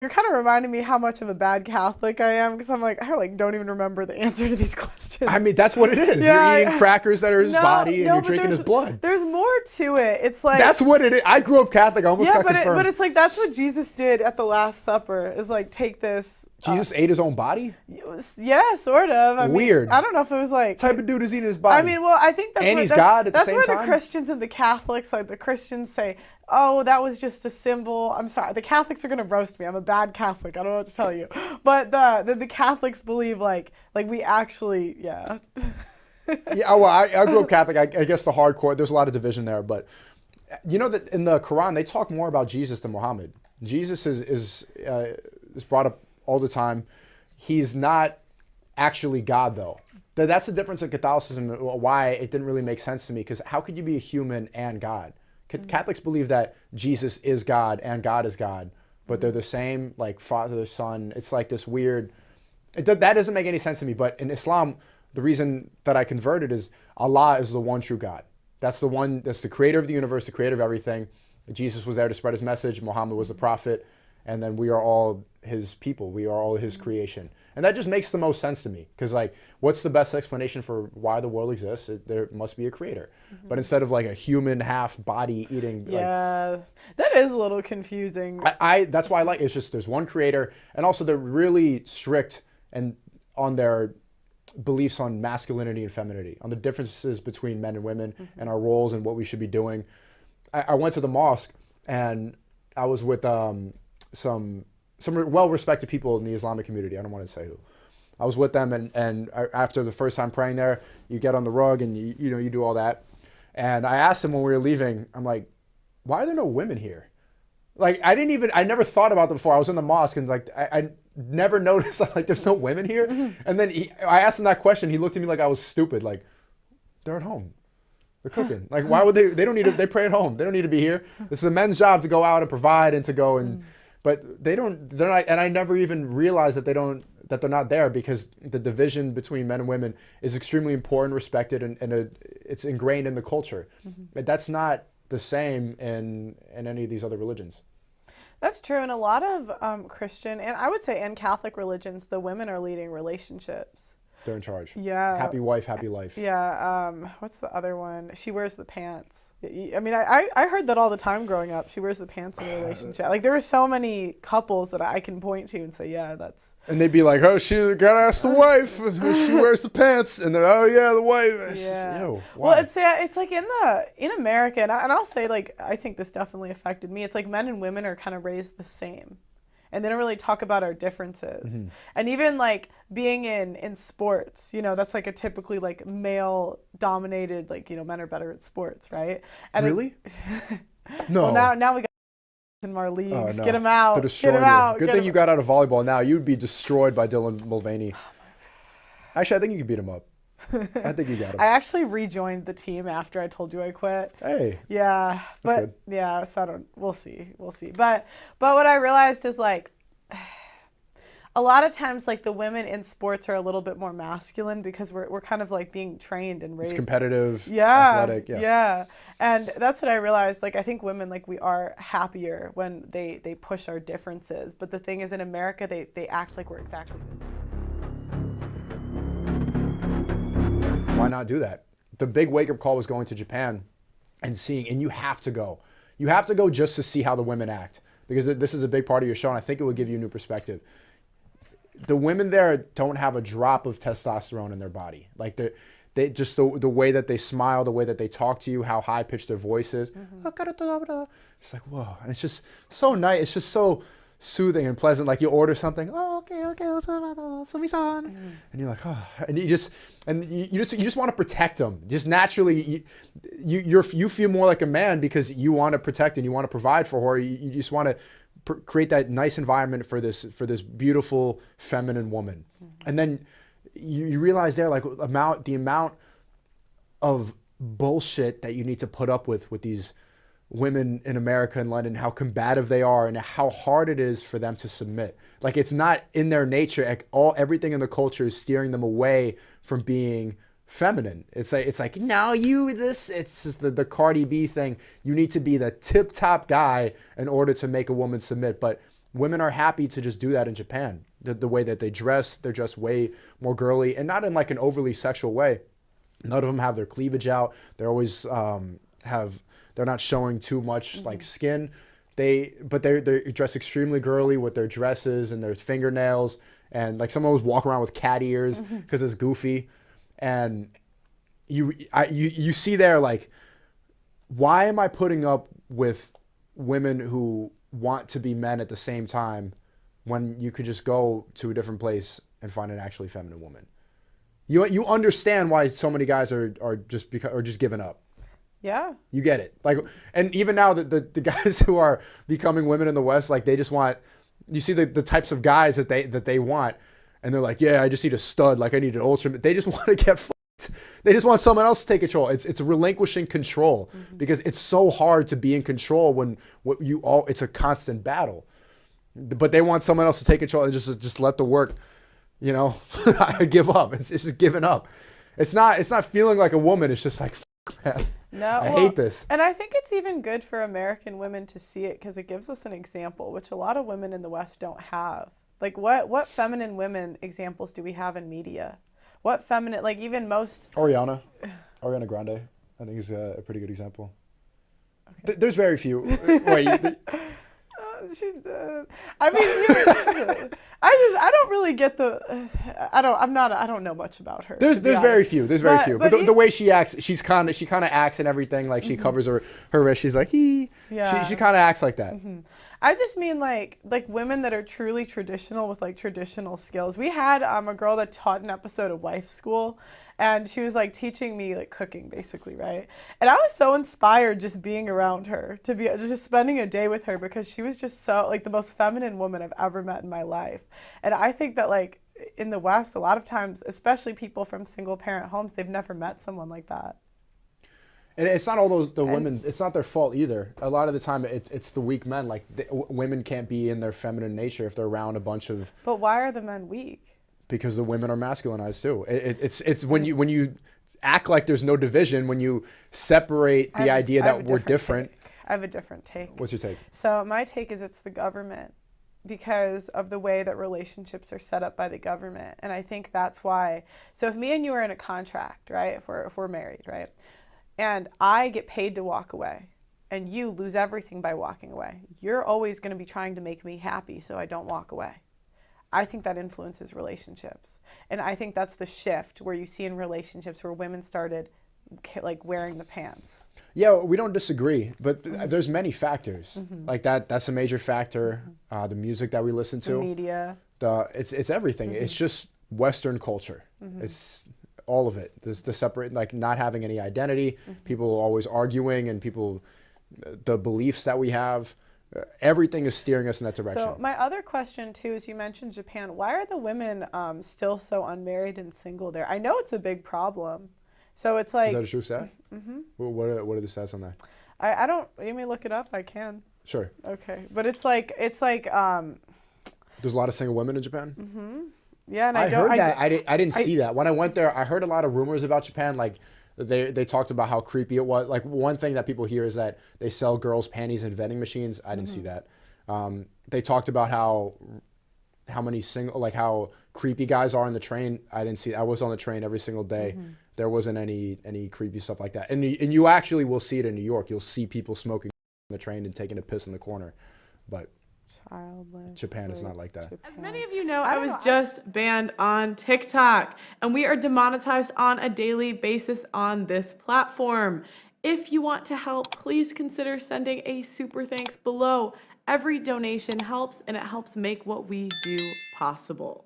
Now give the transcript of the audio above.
You're kind of reminding me how much of a bad Catholic I am because I like don't even remember the answer to these questions. I mean, that's what it is. Yeah, You're eating crackers that are his no, body and no, you're but drinking his blood. there's more to it. It's like That's what it is. I grew up Catholic. I almost yeah, got confirmed. but it's like that's what Jesus did at the Last Supper. Is like take this. Jesus ate his own body? Yeah, sort of. I Weird. mean, I don't know if it was like. What type of dude is eating his body? I mean, well, I think that's And what, he's that's, God at the that's same where time? the Christians and the Catholics, like the Christians say, oh, that was just a symbol. I'm sorry, the Catholics are gonna roast me. I'm a bad Catholic. I don't know what to tell you. But the Catholics believe like we actually, yeah. Yeah, well, I grew up Catholic. I guess the hardcore, there's a lot of division there. But you know that in the Quran, they talk more about Jesus than Muhammad. Jesus is brought up all the time. He's not actually God, though. That's the difference in Catholicism, why it didn't really make sense to me, because how could you be a human and God? Catholics believe that Jesus is God and God is God, but they're the same, like Father, Son. It's like this weird, that doesn't make any sense to me. But in Islam, the reason that I converted is Allah is the one true God. That's the one, that's the creator of the universe, the creator of everything. Jesus was there to spread his message. Muhammad was the prophet. And then we are all his people. We are all his creation. And that just makes the most sense to me. Because like, what's the best explanation for why the world exists? There must be a creator. But instead of like a human half body eating. Yeah, that is a little confusing. That's why I like, it's just there's one creator. And also they're really strict and on their beliefs on masculinity and femininity, on the differences between men and women and our roles and what we should be doing. I went to the mosque and I was with some well-respected people in the Islamic community. I don't want to say who. I was with them, and after the first time praying there, you get on the rug and you do all that. And I asked them when we were leaving, I'm like, why are there no women here? Like I never thought about them before. I was in the mosque and like I never noticed like there's no women here. And then I asked him that question. He looked at me like I was stupid. Like they're at home. They're cooking. Like why would they don't need to, they pray at home. They don't need to be here. This is the men's job to go out and provide and to go and but they're not, and I never even realized that they're not there because the division between men and women is extremely important, respected, and it's ingrained in the culture. But that's not the same in any of these other religions. That's true. In a lot of Christian and I would say and Catholic religions, the women are leading relationships. They're in charge. Yeah. Happy wife, happy life. Yeah. What's the other one? She wears the pants. I mean, I heard that all the time growing up. She wears the pants in a relationship. Like there were so many couples that I can point to and say, yeah, that's. And they'd be like, oh, she gotta ask the wife. She wears the pants, and they're, oh yeah, the wife. It's just, ew, why? Well, it's like in America, and I'll say like I think this definitely affected me. It's like men and women are kind of raised the same. And they don't really talk about our differences. And even like being in sports, that's like a typically like male dominated, like, men are better at sports, right? And really? No. Well, now we got in our leagues. Oh, no. Get them out. To destroy Get them out. Good thing you got out of volleyball now. You'd be destroyed by Dylan Mulvaney. Actually, I think you could beat him up. I think you got him. I actually rejoined the team after I told you I quit. Hey. Yeah. That's good. Yeah, so we'll see. But what I realized is like a lot of times like the women in sports are a little bit more masculine because we're kind of like being trained and raised. It's competitive, athletic. Yeah. And that's what I realized. Like I think women like we are happier when they push our differences. But the thing is in America they act like we're exactly the same. Why not do that? The big wake-up call was going to Japan and seeing, and you have to go. You have to go just to see how the women act because this is a big part of your show and I think it will give you a new perspective. The women there don't have a drop of testosterone in their body. Like they just the way that they smile, the way that they talk to you, how high-pitched their voice is. It's like, whoa. And it's just so nice. It's just so soothing and pleasant. Like you order something, oh, okay, and you're like, oh, and you just want to protect them. Just naturally, you feel more like a man because you want to protect and you want to provide for her. You just want to create that nice environment for this beautiful feminine woman. And then you realize there like the amount of bullshit that you need to put up with these women in America and London, how combative they are and how hard it is for them to submit. Like it's not in their nature. Everything in the culture is steering them away from being feminine. It's like no, it's just the Cardi B thing. You need to be the tip top guy in order to make a woman submit. But women are happy to just do that in Japan. The way that they dress, they're just way more girly, and not in like an overly sexual way. None of them have their cleavage out. They're always they're not showing too much like skin. But they dress extremely girly with their dresses and their fingernails, and like some always walk around with cat ears because it's goofy. And you see there, like, why am I putting up with women who want to be men at the same time when you could just go to a different place and find an actually feminine woman? You understand why so many guys are just giving up. Yeah. You get it. Like, and even now the guys who are becoming women in the West, like, they just want, you see the types of guys that they want, and they're like, yeah, I just need a stud, like I need an ultra. They just want to get fucked. They just want someone else to take control. It's relinquishing control because it's so hard to be in control when it's a constant battle. But they want someone else to take control and just let the work, you know, I give up. It's just giving up. It's not feeling like a woman. It's just like, fuck, man. No, I hate this. And I think it's even good for American women to see it because it gives us an example, which a lot of women in the West don't have. Like, what feminine women examples do we have in media? What feminine, like, even most... Ariana Grande, I think, is a pretty good example. Okay. There's very few. Wait, I mean, I don't really get the. I don't know much about her. There's very few. There's very few. But the way she acts, she kind of acts and everything. Like, she covers her wrist. She's like, hee. Yeah. She kind of acts like that. I just mean like women that are truly traditional with like traditional skills. We had a girl that taught an episode of Wife School, and she was like teaching me like cooking basically, right? And I was so inspired just being around her, to be just spending a day with her, because she was just so like the most feminine woman I've ever met in my life. And I think that like in the West, a lot of times, especially people from single parent homes, they've never met someone like that. And it's not all the women, it's not their fault either. A lot of the time it's the weak men. Like, women can't be in their feminine nature if they're around a bunch of... But why are the men weak? Because the women are masculinized too. It's when you act like there's no division, when you separate the idea that we're different. I have a different take. What's your take? So my take is it's the government, because of the way that relationships are set up by the government. And I think that's why. So if me and you are in a contract, right? If we're married, right? And I get paid to walk away, and you lose everything by walking away, you're always going to be trying to make me happy so I don't walk away. I think that influences relationships. And I think that's the shift where you see in relationships where women started like wearing the pants. Yeah, we don't disagree, but there's many factors. Like that's a major factor. The music that we listen to. The media. It's everything. It's just Western culture. It's all of it. The separate, like not having any identity, people always arguing, and the beliefs that we have. Everything is steering us in that direction. So my other question too is, you mentioned Japan. Why are the women still so unmarried and single there? I know it's a big problem. So it's like... Is that a true stat? Well, what are the stats on that? I don't... You may look it up. I can. Sure. Okay. But it's like... There's a lot of single women in Japan? Yeah, and I heard that. I didn't see that. When I went there, I heard a lot of rumors about Japan. Like, they talked about how creepy it was. Like, one thing that people hear is that they sell girls' panties in vending machines. I didn't see that. They talked about how many how creepy guys are on the train. I didn't see. I was on the train every single day. There wasn't any creepy stuff like that. And you actually will see it in New York. You'll see people smoking on the train and taking a piss in the corner. But Japan is not like that. As many of you know, I was just banned on TikTok, and we are demonetized on a daily basis on this platform. If you want to help, please consider sending a super thanks below. Every donation helps, and it helps make what we do possible.